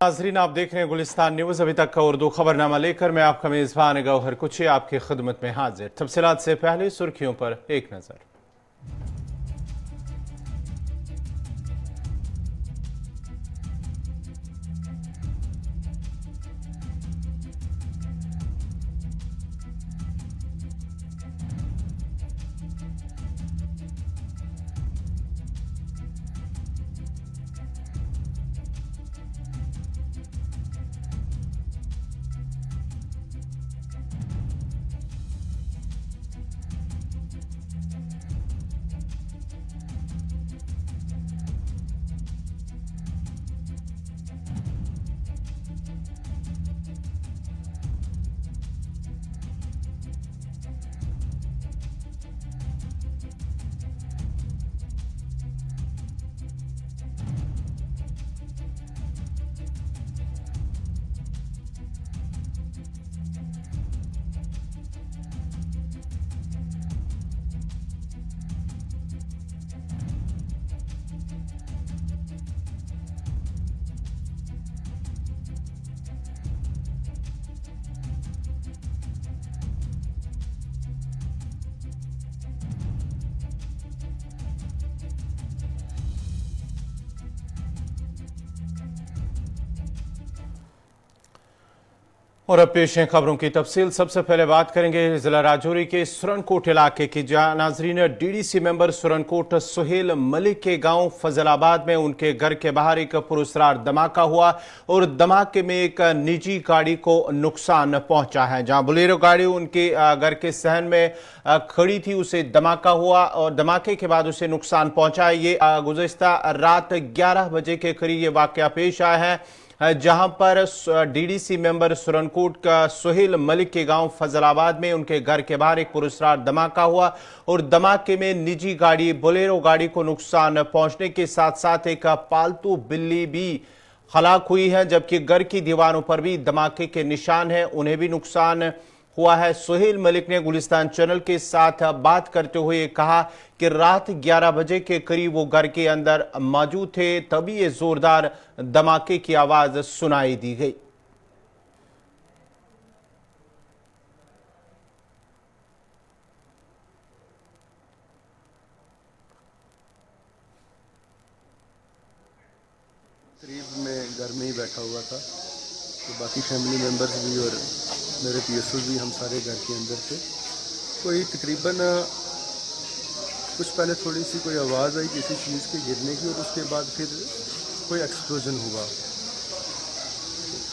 नाजरीन, आप देख रहे हैं गुलिस्तान न्यूज। अभी तक का उर्दू खबरनामा लेकर मैं आपका मेजबान गौहर कुची आपकी खिदमत में हाजिर। तफसीलात से पहले सुर्खियों पर एक नजर। और अब पेश है खबरों की तफसील। सबसे पहले बात करेंगे जिला राजौरी के सुरनकोट इलाके की, जहां नाजरीन डीडीसी मेंबर सुरनकोट सुहेल मलिक के गांव फजलाबाद में उनके घर के बाहर एक पुरस्कार धमाका हुआ और धमाके में एक निजी गाड़ी को नुकसान पहुंचा है। जहां बोलेरो गाड़ी उनके घर के सहन में खड़ी थी, उसे धमाका हुआ और धमाके के बाद उसे नुकसान पहुंचा। ये गुज़िश्ता रात 11 बजे के करीब ये वाकया पेश आया है, जहां पर डीडीसी मेंबर सुरनकोट का सुहेल मलिक के गांव फजलाबाद में उनके घर के बाहर एक पुरस्कार धमाका हुआ और धमाके में निजी गाड़ी बोलेरो गाड़ी को नुकसान पहुंचने के साथ साथ एक पालतू बिल्ली भी हलाक हुई है, जबकि घर की दीवारों पर भी धमाके के निशान हैं, उन्हें भी नुकसान हुआ है। सुहेल मलिक ने गुलिस्तान चैनल के साथ बात करते हुए कहा कि रात 11 बजे के करीब वो घर के अंदर मौजूद थे, तभी ये जोरदार धमाके की आवाज सुनाई दी गई। करीब मैं घर में ही बैठा हुआ था, तो बाकी फैमिली मेम्बर्स भी और मेरे पीएसओ भी, हम सारे घर के अंदर थे। कोई तकरीबन कुछ पहले थोड़ी सी कोई आवाज़ आई किसी चीज़ के गिरने की और उसके बाद फिर कोई एक्सप्लोजन हुआ।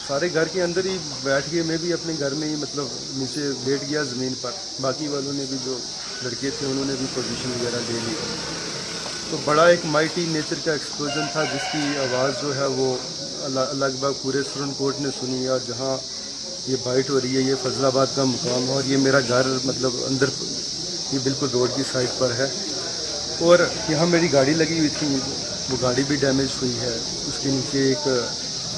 सारे घर के अंदर ही बैठ गए, मैं भी अपने घर में ही मतलब नीचे लेट गया ज़मीन पर। बाकी वालों ने भी, जो लड़के थे उन्होंने भी पोजीशन वगैरह ले ली। तो बड़ा एक माइटी नेचर का एक्सप्लोजन था, जिसकी आवाज़ जो है वो लगभग पूरे सुरनकोट ने सुनी। और जहाँ ये बाइट हो रही है, ये फजलाबाद का मुकाम है और ये मेरा घर मतलब अंदर, ये बिल्कुल रोड की साइड पर है। और यहाँ मेरी गाड़ी लगी हुई थी, वो गाड़ी भी डैमेज हुई है। उसके नीचे एक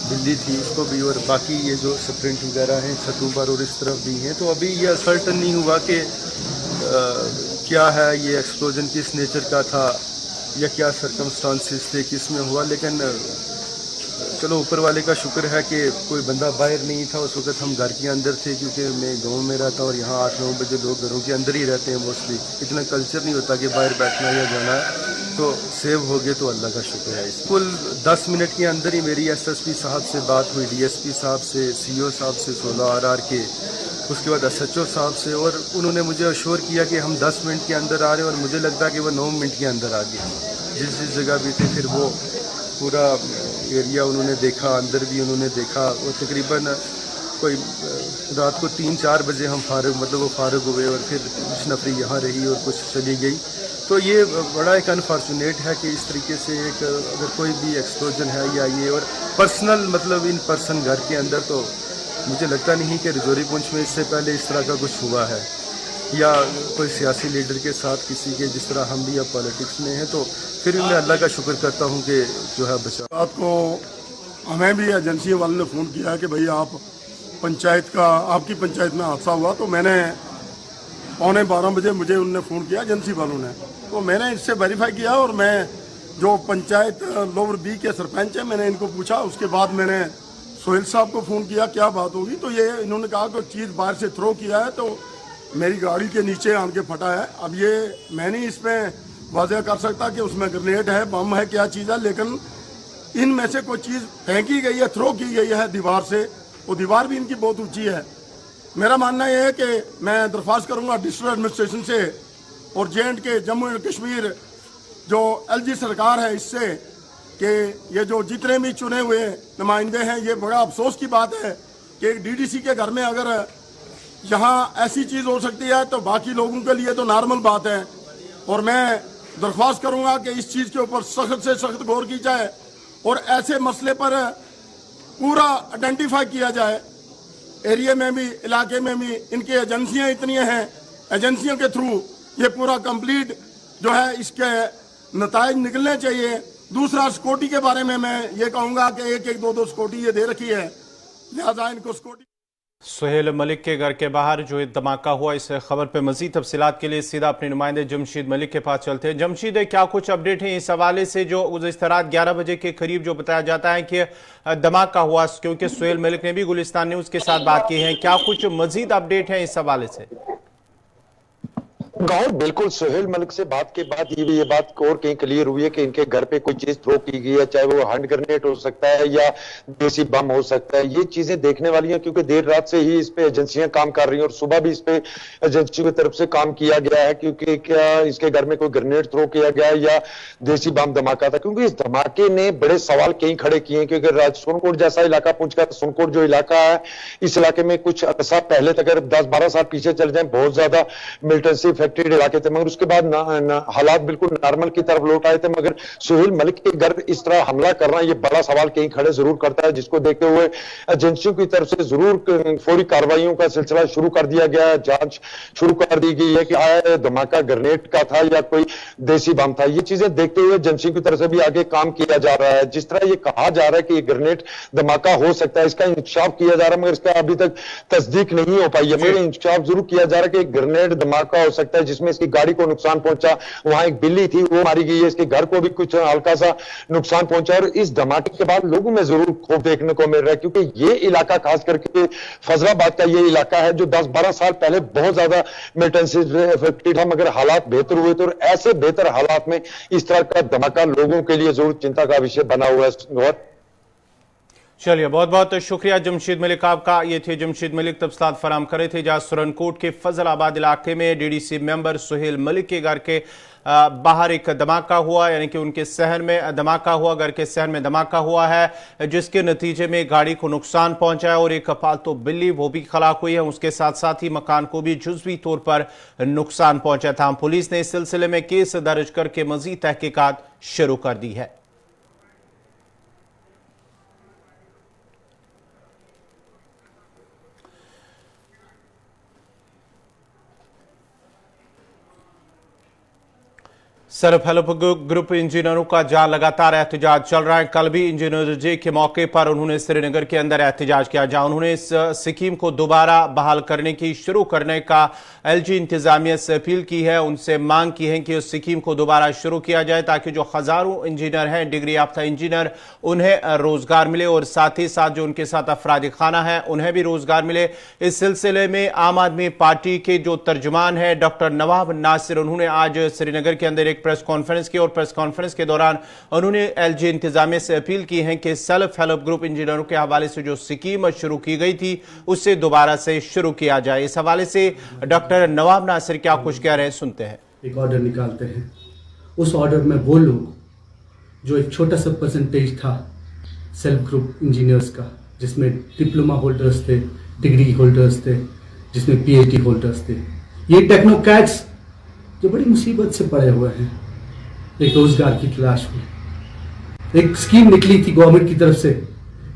बिल्ली थी, उसको भी, और बाकी ये जो स्प्रिंट वगैरह हैं छतों पर और इस तरफ भी हैं। तो अभी ये असर्टन नहीं हुआ कि क्या है ये एक्सप्लोजन, किस नेचर का था या क्या सर्कमस्टांसिस थे, किस में हुआ। लेकिन चलो ऊपर वाले का शुक्र है कि कोई बंदा बाहर नहीं था उस वक्त। हम घर के अंदर थे, क्योंकि मैं गांव में रहता हूँ और यहाँ 8-9 बजे लोग घरों के अंदर ही रहते हैं मोस्टली। इतना कल्चर नहीं होता कि बाहर बैठना या जाना। तो सेव हो गए तो अल्लाह का शुक्र है। कुल 10 मिनट के अंदर ही मेरी एसएसपी साहब से बात हुई, डीएसपी साहब से, सीओ साहब से 16 RR के, उसके बाद एसएचओ साहब से, और उन्होंने मुझे अश्योर किया कि हम 10 मिनट के अंदर आ रहे हैं। और मुझे लगता है कि वो 9 मिनट के अंदर आ गए। जिस जगह भी थे फिर वो पूरा एरिया उन्होंने देखा, अंदर भी उन्होंने देखा। और तकरीबन कोई रात को 3-4 बजे हम फारग, मतलब वो फारग हुए और फिर कुछ नफरी यहाँ रही और कुछ चली गई। तो ये बड़ा एक अनफॉर्चुनेट है कि इस तरीके से एक अगर कोई भी एक्सप्लोजन है या ये, और पर्सनल मतलब इन पर्सन घर के अंदर, तो मुझे लगता नहीं कि रजौरी पुंछ में इससे पहले इस तरह का कुछ हुआ है, या कोई सियासी लीडर के साथ किसी के, जिस तरह हम भी अब पॉलिटिक्स में हैं। तो फिर भी मैं अल्लाह का शुक्र करता हूँ कि जो है बचा। रात को हमें भी एजेंसी वालों ने फ़ोन किया कि भाई आप पंचायत का, आपकी पंचायत में हादसा हुआ। तो मैंने 11:15 बजे मुझे उनने फ़ोन किया एजेंसी वालों ने, तो मैंने इससे वेरीफाई किया और मैं जो पंचायत लोवर बी के सरपंच हैं, मैंने इनको पूछा। उसके बाद मैंने सोहेल साहब को फ़ोन किया क्या बात होगी, तो ये इन्होंने कहा कि चीज़ बाहर से थ्रो किया है तो मेरी गाड़ी के नीचे आन के फटा है। अब ये मैं नहीं इसमें वाज़ह कर सकता कि उसमें ग्रेनेड है, बम है, क्या चीज़ है, लेकिन इनमें से कोई चीज़ फेंकी गई है, थ्रो की गई है दीवार से। वो दीवार भी इनकी बहुत ऊंची है। मेरा मानना यह है कि मैं दरख्वास्त करूंगा डिस्ट्रिक्ट एडमिनिस्ट्रेशन से और J&K जम्मू एंड कश्मीर जो LG सरकार है इससे कि ये जो जितने भी चुने हुए नुमाइंदे हैं, ये बड़ा अफसोस की बात है कि एक DDC के घर में अगर यहाँ ऐसी चीज़ हो सकती है तो बाकी लोगों के लिए तो नॉर्मल बात है। और मैं दरख्वास्त करूंगा कि इस चीज़ के ऊपर सख्त से सख्त गौर की जाए और ऐसे मसले पर पूरा आइडेंटिफाई किया जाए। एरिया में भी, इलाके में भी इनकी एजेंसियां इतनी हैं, एजेंसियों के थ्रू ये पूरा कंप्लीट जो है इसके नताइज निकलने चाहिए। दूसरा, सिक्योरिटी के बारे में मैं ये कहूँगा कि एक एक दो दो सिक्योरिटी ये दे रखी है, लिहाजा इनको सिक्योरिटी। सुहेल मलिक के घर के बाहर जो धमाका हुआ, इस खबर पे मजीद तफसीलात के लिए सीधा अपने नुमाइंदे जमशीद मलिक के पास चलते हैं। जमशीद, क्या कुछ अपडेट है इस हवाले से जो इस रात 11 बजे के करीब जो बताया जाता है कि धमाका हुआ, क्योंकि सुहेल मलिक ने भी गुलिस्तान न्यूज के साथ बात की है, क्या कुछ मजीद अपडेट है इस हवाले से? गौर, बिल्कुल सुहेल मलिक से बात के बाद ये बात और कहीं क्लियर हुई है कि इनके घर पे कोई चीज थ्रो की गई है, चाहे वो हैंड ग्रेनेड हो सकता है या देसी बम हो सकता है। ये चीजें देखने वाली हैं क्योंकि देर रात से ही इस पे एजेंसियां काम कर रही हैं और सुबह भी इस पे एजेंसियों की तरफ से काम किया गया है क्योंकि क्या इसके घर में कोई ग्रेनेड थ्रो किया गया है या देसी बम धमाका था। क्योंकि इस धमाके ने बड़े सवाल कहीं खड़े किए हैं क्योंकि सुरनकोट जैसा इलाका पूंछ का सुरनकोट जो इलाका है, इस इलाके में कुछ अरसा पहले तक अगर 10-12 साल पीछे चल जाए बहुत ज्यादा मिलिटेंसी इलाके थे, मगर उसके बाद हालात बिल्कुल नॉर्मल की तरफ लौट आए थे। मगर सुहेल मलिक के घर इस तरह हमला करना ये बड़ा सवाल कहीं खड़े जरूर करता है, जिसको देखते हुए एजेंसियों की तरफ से जरूर फौरी कार्रवाइयों का सिलसिला शुरू कर दिया गया है। जांच शुरू कर दी गई है कि धमाका ग्रेनेड का था या कोई देसी बम था। ये चीजें देखते हुए एजेंसियों की तरफ से भी आगे काम किया जा रहा है। जिस तरह ये कहा जा रहा है कि ग्रेनेड धमाका हो सकता है, इसका इंकशाफ किया जा रहा है, मगर इसका अभी तक तस्दीक नहीं हो पाई है। मगर इंकशाफ जरूर किया जा रहा है कि ग्रेनेड धमाका हो सकता है जिसमें इसकी गाड़ी को नुकसान पहुंचा, वहां एक बिल्ली थी वो मारी गई है, इसके घर को भी कुछ हल्का सा नुकसान पहुंचा। और इस धमाके के बाद लोगों में जरूर खौफ देखने को मिल रहा है क्योंकि ये इलाका खास करके फैजलाबाद का ये इलाका है जो 10-12 साल पहले बहुत ज्यादा मिलिटेंसी इफेक्टेड था, मगर हालात बेहतर हुए थे और ऐसे बेहतर हालात में इस तरह का धमाका लोगों के लिए जरूर चिंता का विषय बना हुआ है। चलिए, बहुत बहुत शुक्रिया जमशीद मलिक आपका। ये थे जमशीद मलिक तफसीलात फराम करे थे जहां सुरनकोट के फजलाबाद इलाके में DDC मेंबर सुहेल मलिक के घर के बाहर एक धमाका हुआ, यानी कि उनके शहर में धमाका हुआ, घर के शहर में धमाका हुआ है जिसके नतीजे में गाड़ी को नुकसान पहुंचा है और एक पालतू बिल्ली वो भी हलाक हुई है। उसके साथ साथ ही मकान को भी जुज़वी तौर पर नुकसान पहुंचा था। पुलिस ने इस सिलसिले में केस दर्ज करके मजीद तहकीकात शुरू कर दी है। सेल्फ हेल्प ग्रुप इंजीनियरों का जहां लगातार एहतजाज चल रहा है, कल भी इंजीनियर डे के मौके पर उन्होंने श्रीनगर के अंदर एहतजाज किया जहां उन्होंने इस स्कीम को दोबारा बहाल करने की शुरू करने का LG इंतजामिया से अपील की है। उनसे मांग की है कि उस स्कीम को दोबारा शुरू किया जाए ताकि जो हजारों इंजीनियर हैं, डिग्री याफ्ता इंजीनियर, उन्हें रोजगार मिले और साथ ही साथ जो उनके साथ अफराद खाना है उन्हें भी रोजगार मिले। इस सिलसिले में आम आदमी पार्टी के जो तर्जुमान है डॉक्टर नवाब नासिर, उन्होंने आज श्रीनगर के अंदर एक प्रेस कॉन्फ्रेंस की और प्रेस कॉन्फ्रेंस के दौरान उन्होंने LG इंतजामिया से अपील की है कि सेल्फ हेल्प ग्रुप इंजीनियरों के हवाले से जो स्कीम शुरू की गई थी उससे दोबारा से शुरू किया जाए। इस हवाले से डॉक्टर नवाब नासिर क्या कुछ कह रहे हैं, सुनते हैं। एक ऑर्डर निकालते हैं, उस ऑर्डर में वो लोग जो एक छोटा सा परसेंटेज था सेल्फ ग्रुप इंजीनियर्स का, जिसमें डिप्लोमा होल्डर्स थे, डिग्री होल्डर्स थे, जिसमें PhD होल्डर्स थे, ये टेक्नोक्रेट्स जो बड़ी मुसीबत से पड़े हुए हैं, एक रोजगार की तलाश में एक स्कीम निकली थी गवर्नमेंट की तरफ से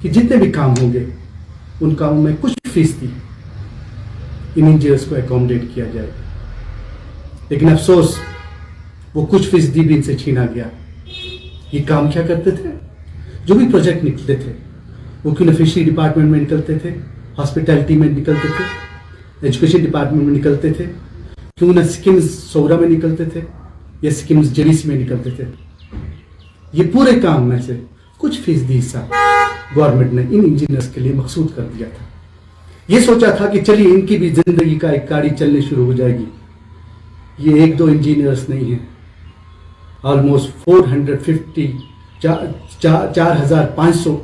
कि जितने भी काम होंगे उन कामों में कुछ फीसदी इन इंजीनियर्स को एकोमोडेट किया जाएगा। लेकिन अफसोस वो कुछ फीसदी भी इनसे छीना गया। ये काम क्या करते थे? जो भी प्रोजेक्ट निकलते थे वो क्यों फिशरी डिपार्टमेंट में निकलते थे, हॉस्पिटैलिटी में निकलते थे, एजुकेशन डिपार्टमेंट में निकलते थे, क्यों ना स्किम्स सोरा में निकलते थे या स्किम्स JDC में निकलते थे। ये पूरे काम में से कुछ फीसदी हिस्सा गवर्नमेंट ने इन इंजीनियर्स के लिए मखसूद कर दिया था। ये सोचा था कि चलिए इनकी भी जिंदगी का एक गाड़ी चलनी शुरू हो जाएगी। ये एक दो इंजीनियर्स नहीं है, ऑलमोस्ट 450, 4,500,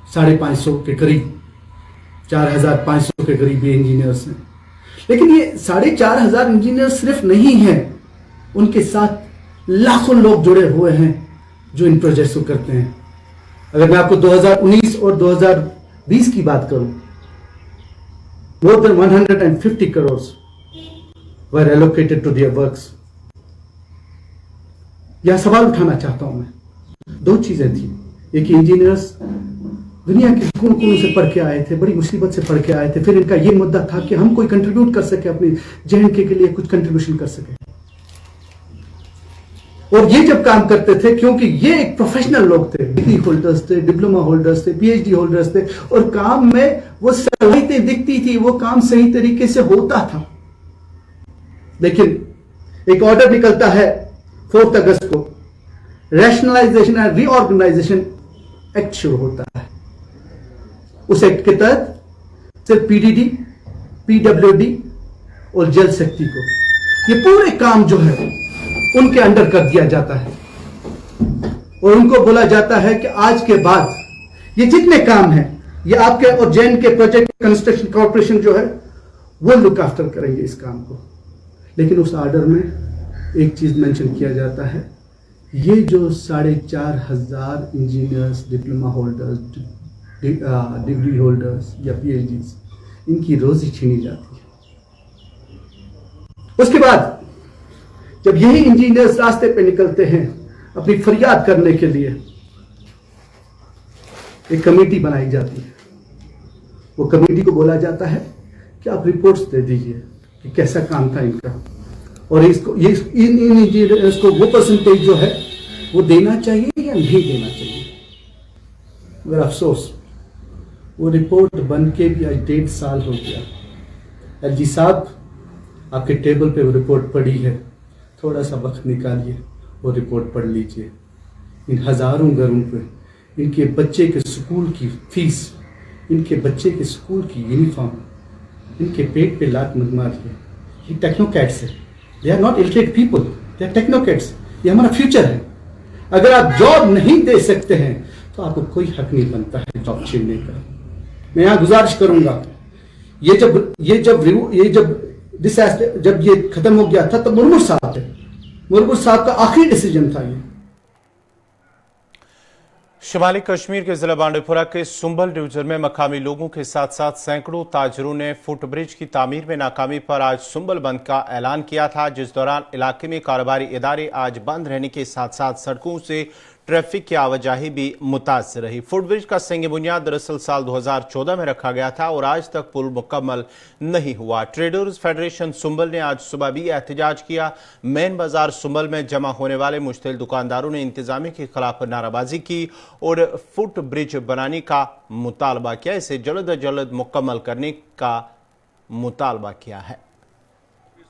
550 के करीब, 4,500 के करीब ये इंजीनियर्स हैं। लेकिन ये 4,500 इंजीनियर सिर्फ नहीं है, उनके साथ लाखों लोग जुड़े हुए हैं जो इन प्रोजेक्ट्स को करते हैं। अगर मैं आपको 2019 और 2020 की बात करूं, more than 150 crores were allocated to their works। यह सवाल उठाना चाहता हूं मैं। दो चीजें थी, एक इंजीनियर्स दुनिया के कोने कोने से पढ़ के आए थे, बड़ी मुसीबत से पढ़ के आए थे, फिर इनका यह मुद्दा था कि हम कोई कंट्रीब्यूट कर सके, अपनी JNK के लिए कुछ कंट्रीब्यूशन कर सके। और ये जब काम करते थे, क्योंकि ये एक प्रोफेशनल लोग थे, डिग्री होल्डर्स थे, डिप्लोमा होल्डर्स थे, PhD होल्डर्स थे, और काम में वो सलाहियतें दिखती थी, वो काम सही तरीके से होता था। लेकिन एक ऑर्डर निकलता है 4 अगस्त को, रैशनलाइजेशन एंड रीऑर्गेनाइजेशन एक्ट शुरू होता है। उस एक्ट के तहत सिर्फ PDD, PWD और जल शक्ति को, ये पूरे काम जो है उनके अंडर कर दिया जाता है, और उनको बोला जाता है कि आज के बाद ये जितने काम हैं ये आपके और JNK प्रोजेक्ट कंस्ट्रक्शन कॉर्पोरेशन जो है वो लुक आफ्टर करेंगे इस काम को। लेकिन उस ऑर्डर में एक चीज मेंशन किया जाता है, ये जो 4,500 engineers, diploma holders, degree holders या PhDs, इनकी रोजी छीनी जाती है। उसके बाद जब यही इंजीनियर्स रास्ते पे निकलते हैं अपनी फरियाद करने के लिए, एक कमेटी बनाई जाती है। वो कमेटी को बोला जाता है कि आप रिपोर्ट्स दे दीजिए कि कैसा काम था इनका, और इसको ये इन इंजीनियर्स को वो परसेंटेज जो है वो देना चाहिए या नहीं देना चाहिए। मगर अफसोस वो रिपोर्ट बन के भी आज 1.5 साल हो गया। LG साहब, आपके टेबल पे वो रिपोर्ट पड़ी है, थोड़ा सा वक्त निकालिए वो रिपोर्ट पढ़ लीजिए। इन हज़ारों घरों पे इनके बच्चे के स्कूल की फीस, इनके बच्चे के स्कूल की यूनिफॉर्म, इनके पेट पे लात मत मारिए। ये टेक्नोक्रेट्स है, they are not illiterate people, they are technocrats. ये हमारा फ्यूचर है। अगर आप जॉब नहीं दे सकते हैं तो आपको कोई हक नहीं बनता है जॉब छीनने का। मैं यहाँ गुजारिश करूंगा, जब ये खत्म हो गया था तो मुर्मू साहब का आखिरी डिसीजन था ये। शिमाली कश्मीर के जिला बांडीपुरा के सुंबल डिवीजन में मकामी लोगों के साथ साथ सैकड़ों ताजरों ने फुटब्रिज की तामीर में नाकामी पर आज सुंबल बंद का ऐलान किया था, जिस दौरान इलाके में कारोबारी इदारे आज बंद रहने के साथ साथ सड़कों से ट्रैफिक की आवाजाही भी मुतासर रही। फुटब्रिज का संग बुनियाद दरअसल साल 2014 में रखा गया था और आज तक पुल मुकम्मल नहीं हुआ। ट्रेडर्स फेडरेशन सुंबल ने आज सुबह भी एहतजाज किया। मेन बाजार सुंबल में जमा होने वाले मुश्तिल दुकानदारों ने इंतजामिया के खिलाफ नाराबाजी की और फुट ब्रिज बनाने का मुतालबा किया। इसे जल्द अज जल्द मुकम्मल करने का मुतालबा किया है।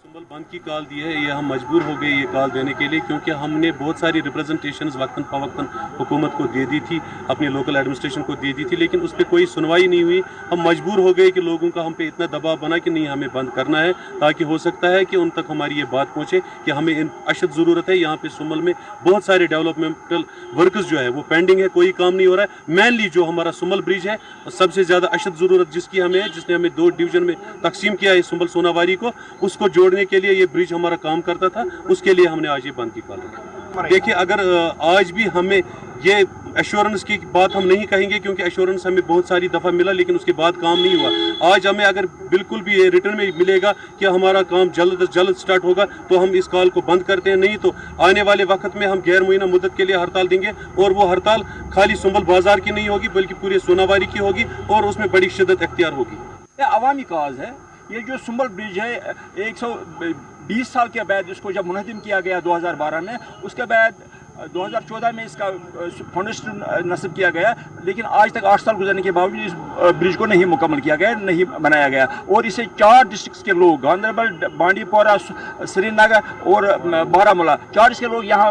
सुंबल बंद की कॉल दी है, ये हम मजबूर हो गए ये कॉल देने के लिए, क्योंकि हमने बहुत सारी रिप्रेजेंटेशंस वक्तन फवक्तन हुकूमत को दे दी थी, अपने लोकल एडमिनिस्ट्रेशन को दे दी थी, लेकिन उस पर कोई सुनवाई नहीं हुई। हम मजबूर हो गए कि लोगों का हम पे इतना दबाव बना कि नहीं हमें बंद करना है, ताकि हो सकता है कि उन तक हमारी ये बात पहुँचे कि हमें इन अशद ज़रूरत है। यहाँ पे सुंबल में बहुत सारे डेवलपमेंटल वर्कर्स जो है वो पेंडिंग है, कोई काम नहीं हो रहा है। मेनली जो हमारा सुंबल ब्रिज है सबसे ज़्यादा अशद ज़रूरत जिसकी हमें है, जिसने हमें 2 डिवीजन में तकसीम किया है सुंबल सोनावारी को, उसको जोड़ने के लिए ये ब्रिज हमारा काम करता था, उसके लिए हमने आज ये बंद की कॉल रखी। देखिए, अगर आज भी हमें ये एश्योरेंस की बात हम नहीं कहेंगे, क्योंकि एश्योरेंस हमें बहुत सारी दफ़ा मिला लेकिन उसके बाद काम नहीं हुआ। आज हमें अगर बिल्कुल भी ये रिटर्न में मिलेगा कि हमारा काम जल्द से जल्द स्टार्ट होगा तो हम इस कॉल को बंद करते हैं, नहीं तो आने वाले वक्त में हम गैर मुइना मुद्दत के लिए हड़ताल देंगे, और वो हड़ताल खाली सुंबल बाजार की नहीं होगी बल्कि पूरे सोनावारी की होगी और उसमें बड़ी शिद्दत अख्तियार होगी। ये अवामी काज है। ये जो सुंबल ब्रिज है 120 साल के बाद इसको जब मुनहदिम किया गया 2012 में, उसके बाद 2014 में इसका फाउंडेशन नस्ब किया गया, लेकिन आज तक 8 साल गुजरने के बावजूद इस ब्रिज को नहीं मुकम्मल किया गया, नहीं बनाया गया। और इसे 4 डिस्ट्रिक्ट्स के लोग, गांधरबल, बांडीपोरा, श्रीनगर और बारामूला, 4 के लोग यहाँ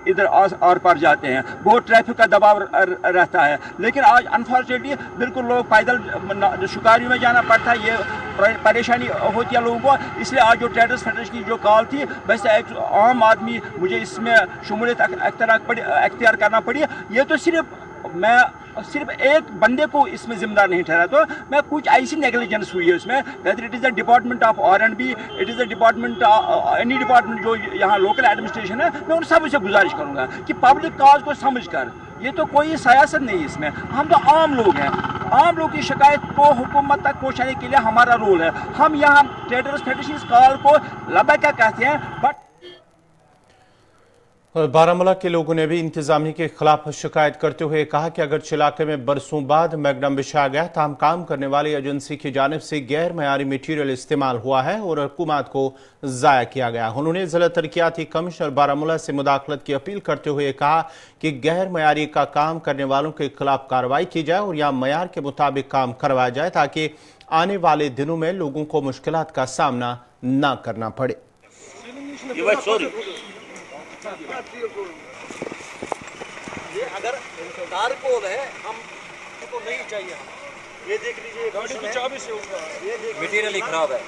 इधर आर पार जाते हैं। बहुत ट्रैफिक का दबाव रहता है, लेकिन आज अनफॉर्चुनेटली बिल्कुल लोग पैदल शिकारियों में जाना पड़ता है। ये परेशानी होती है लोगों को। इसलिए आज जो ट्रेडर्स फेडरेशन की जो कॉल थी, वैसे एक आम आदमी मुझे इसमें शमूलियत अख्तियार करना पड़ी। ये तो सिर्फ एक बंदे को इसमें जिम्मेदार नहीं ठहरा, तो मैं कुछ ऐसी नेग्लिजेंस हुई है इसमें, whether it is the department of R&B, it is the department, any department जो यहाँ लोकल एडमिनिस्ट्रेशन है, मैं उन सब से गुजारिश करूँगा कि पब्लिक काज को समझ कर, ये तो कोई सियासत नहीं इसमें, हम तो आम लोग हैं, आम लोग की शिकायत को हुकूमत तक पहुँचाने के लिए हमारा रोल है। हम यहाँ ट्रेडर्स फेडरेशन इस कॉल को लबैका कहते हैं, बट और बारामूला के लोगों ने भी इंतजामिया के खिलाफ शिकायत करते हुए कहा कि अगर इलाके में बरसों बाद मैगडम बिछाया गया, तमाम काम करने वाली एजेंसी की जानिब से गैर मयारी मटीरियल इस्तेमाल हुआ है और हुकूमत को ज़ाया किया गया। उन्होंने जिला तरक्याती कमिश्नर बारामूला से मुदाखलत की अपील करते हुए कहा कि गैर मयारी का काम करने वालों के खिलाफ कार्रवाई की जाए और यहाँ मयार के मुताबिक काम करवाया जाए, ताकि आने वाले दिनों में लोगों को मुश्किलात का सामना न करना पड़े। ये अगर तारकोल है, हम तो नहीं चाहिए। ये देख लीजिए, मटीरियल ही खराब है।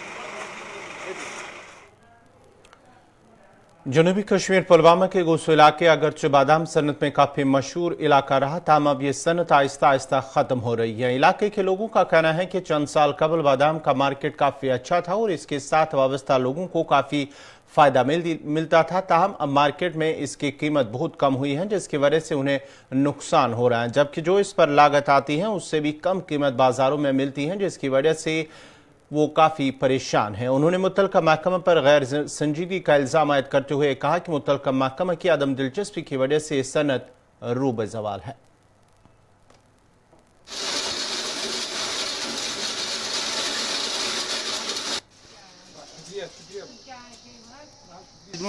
जनूबी कश्मीर पुलवामा के गोसो इलाके अगरचे बादाम सनत में काफी मशहूर इलाका रहा, ताम अब ये सनत आहिस्ता आहिस्ता खत्म हो रही है। इलाके के लोगों का कहना है कि चंद साल कबल बादाम का मार्केट काफी अच्छा था और इसके साथ वाबस्ता लोगों को काफी फायदा मिलता था, ताहम अब मार्केट में इसकी कीमत बहुत कम हुई है, जिसकी वजह से उन्हें नुकसान हो रहा है, जबकि जो इस पर लागत आती है उससे भी कम कीमत बाजारों में मिलती है, जिसकी वजह से वो काफ़ी परेशान हैं। उन्होंने मुतलका महकमा पर गैर संजीदगी का इल्ज़ाम आयद करते हुए कहा कि मुतलका महकमा की अदम दिलचस्पी की वजह से सनत रूब ज़वाल है।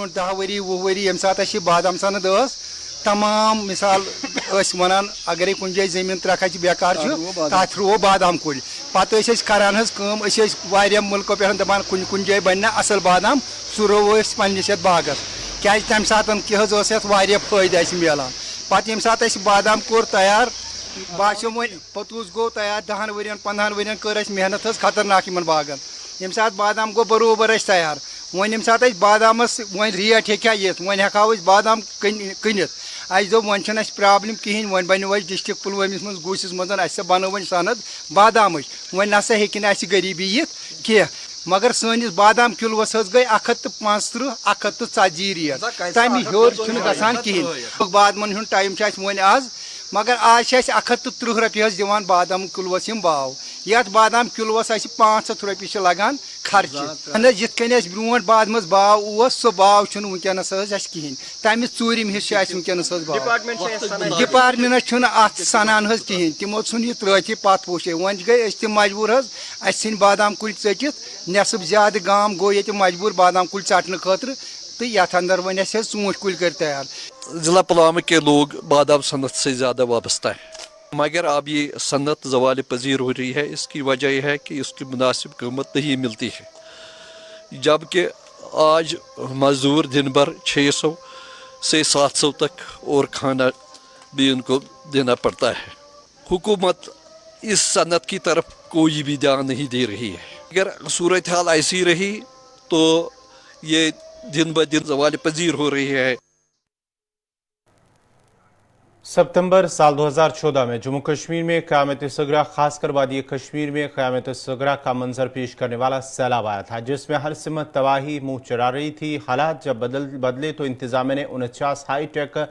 दह वरी वह वरी ये सात बादाम सनद तमाम मिसाल वन अगर कुछ जाए जमीन त्रख बेकार तथ रो बादाम कुल पे करान कम मुल्कों पे दपान कुन जाए बन असल बादाम सह रो पन्निस बागस क्या तम सात फायदा मिलान पे ये सात बादाम कोर तैयार बासो वो पतूस गो तैयार 10 वरियन 15 वरियन कर मेहनत खतरनाक इन बागन ये सात बादाम गो बरोबर तैयार वन ये सात बादामस वन रेट हे वन हेको बादाम कनित दो वन प्रॉब्लम कहें वन बनो डिस्ट्रिक्ट पुलवामिस मज गुसिस मज बनो वन सनद बादाम वन नसा हे गरीबी यित कह मगर सनिस बादाम किलोस गई 135 140 रेट तमि हर गसान कहें बादामन टाइम वन आज मगर आज 130 रपी दिवान बादाम किलोस भाव ये बादाम किलोस 500 रपी लगान खर्च ये ब्रो बादम भाव सह भाव वनकस कहें तमिस चूरिम हिस्सा वनकस भाव डिपार्टमेंट अत सनान कहें तमो यह त्रथि पत पोशे वन गई तम मजबूर इन बादाम कुल टित नसब ज्यादा गाम गो ये मजबूर बादाम कुल चटने खतर तो ये अंदर वन ऊँट कुल कर तैयार। जिला पुलवामा के लोग बादाम सनत से ज़्यादा वाबस्ता है, मगर अब ये सनत ज़वाल पजीर हो रही है। इसकी वजह यह है कि इसकी मुनासिब कीमत नहीं मिलती है, जबकि आज मजदूर दिन भर 600 से 700 तक और खाना भी उनको देना पड़ता है। हुकूमत इस सनत की तरफ कोई भी ध्यान नहीं दे रही है। अगर सूरत हाल ऐसी रही तो ये दिन ब दिन ज़वाल पजीर हो रही है। सितंबर साल 2014 में जम्मू कश्मीर में क़यामत सगरा, खासकर वादी कश्मीर में क़यामत सगरा का मंजर पेश करने वाला सैलाब आया था, जिसमें हर सिमत तबाही मुंह चढ़ा रही थी। हालात जब बदले तो इंतजामिया ने 49 हाईटेक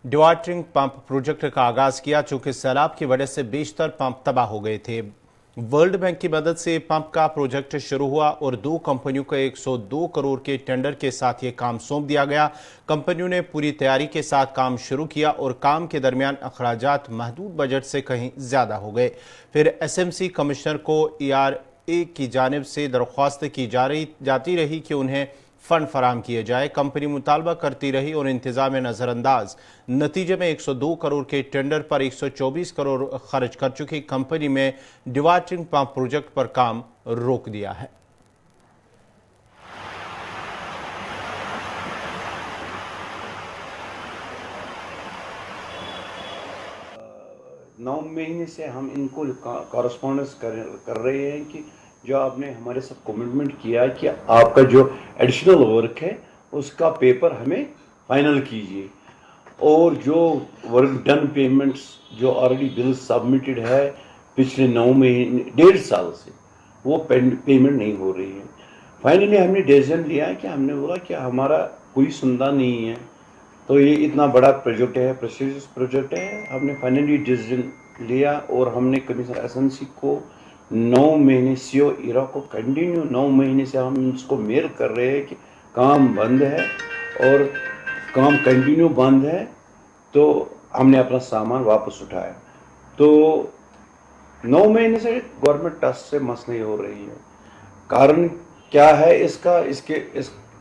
डिवाटरिंग पंप प्रोजेक्ट का आगाज किया, चूंकि सैलाब की वजह से बेशतर पंप तबाह हो गए थे। वर्ल्ड बैंक की मदद से पंप का प्रोजेक्ट शुरू हुआ और 2 कंपनियों को 102 करोड़ के टेंडर के साथ ये काम सौंप दिया गया। कंपनियों ने पूरी तैयारी के साथ काम शुरू किया और काम के दरमियान अखराजात महदूद बजट से कहीं ज़्यादा हो गए। फिर SMC कमिश्नर को ERA की जानिब से दरख्वास्त की जाती रही कि उन्हें फंड फराहम किए जाए। कंपनी मुतालबा करती रही और इंतजाम नजरअंदाज। नतीजे में 102 करोड़ के टेंडर पर 124 करोड़ खर्च कर चुकी कंपनी में डिवाटरिंग पंप प्रोजेक्ट पर काम रोक दिया है। 9 महीने से हम इनको कॉरस्पॉन्डेंस कर रहे हैं कि जो आपने हमारे साथ कमिटमेंट किया है कि आपका जो एडिशनल वर्क है उसका पेपर हमें फाइनल कीजिए, और जो वर्क डन पेमेंट्स जो ऑलरेडी बिल सबमिटेड है पिछले 9 महीने 1.5 साल से वो पेमेंट नहीं हो रही है। फाइनली हमने डिसीजन लिया है कि हमने बोला कि हमारा कोई सुनता नहीं है, तो ये इतना बड़ा प्रोजेक्ट है, प्रेस्टीजियस प्रोजेक्ट है, हमने फाइनली डिसीजन लिया और हमने कमिश्नर एसएनसी को 9 महीने सीओ इरा को कंटिन्यू 9 महीने से हम इसको मेल कर रहे हैं कि काम बंद है और काम कंटिन्यू बंद है, तो हमने अपना सामान वापस उठाया। तो 9 महीने से गवर्नमेंट ट्रस्ट से मस नहीं हो रही है। कारण क्या है इसका,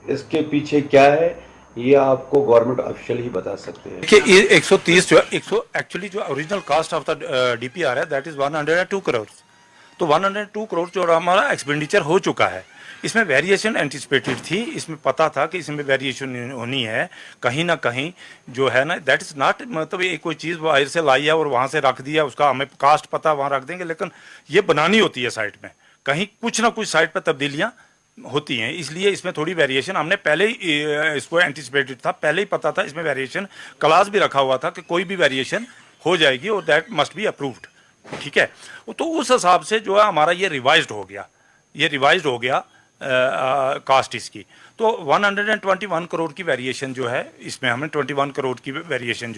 इसके पीछे क्या है, ये आपको गवर्नमेंट ऑफिशियल ही बता सकते हैं। देखिए 130 एक्चुअली जो original cost of the DPR है दैट इज 102 करोड़। तो 102 करोड़ जो हमारा एक्सपेंडिचर हो चुका है, इसमें वेरिएशन एंटिसिपेटेड थी, इसमें पता था कि इसमें वेरिएशन होनी है कहीं ना कहीं जो है ना, दैट इज नॉट मतलब ये कोई चीज़ बाहर से लाई है और वहाँ से रख दिया, उसका हमें कास्ट पता वहाँ रख देंगे, लेकिन ये बनानी होती है साइट में, कहीं कुछ ना कुछ साइट पर तब्दीलियाँ होती हैं, इसलिए इसमें थोड़ी वेरिएशन हमने पहले ही इसको एंटिसिपेटेड था, पहले ही पता था इसमें वेरिएशन क्लास भी रखा हुआ था कि कोई भी वेरिएशन हो जाएगी और दैट मस्ट बी अप्रूव्ड। ठीक है, तो उस हिसाब से जो है हमारा ये रिवाइज्ड हो गया कास्ट इसकी। तो 121 करोड़ की वेरिएशन जो है इसमें हमें 21 करोड़ की वेरिएशन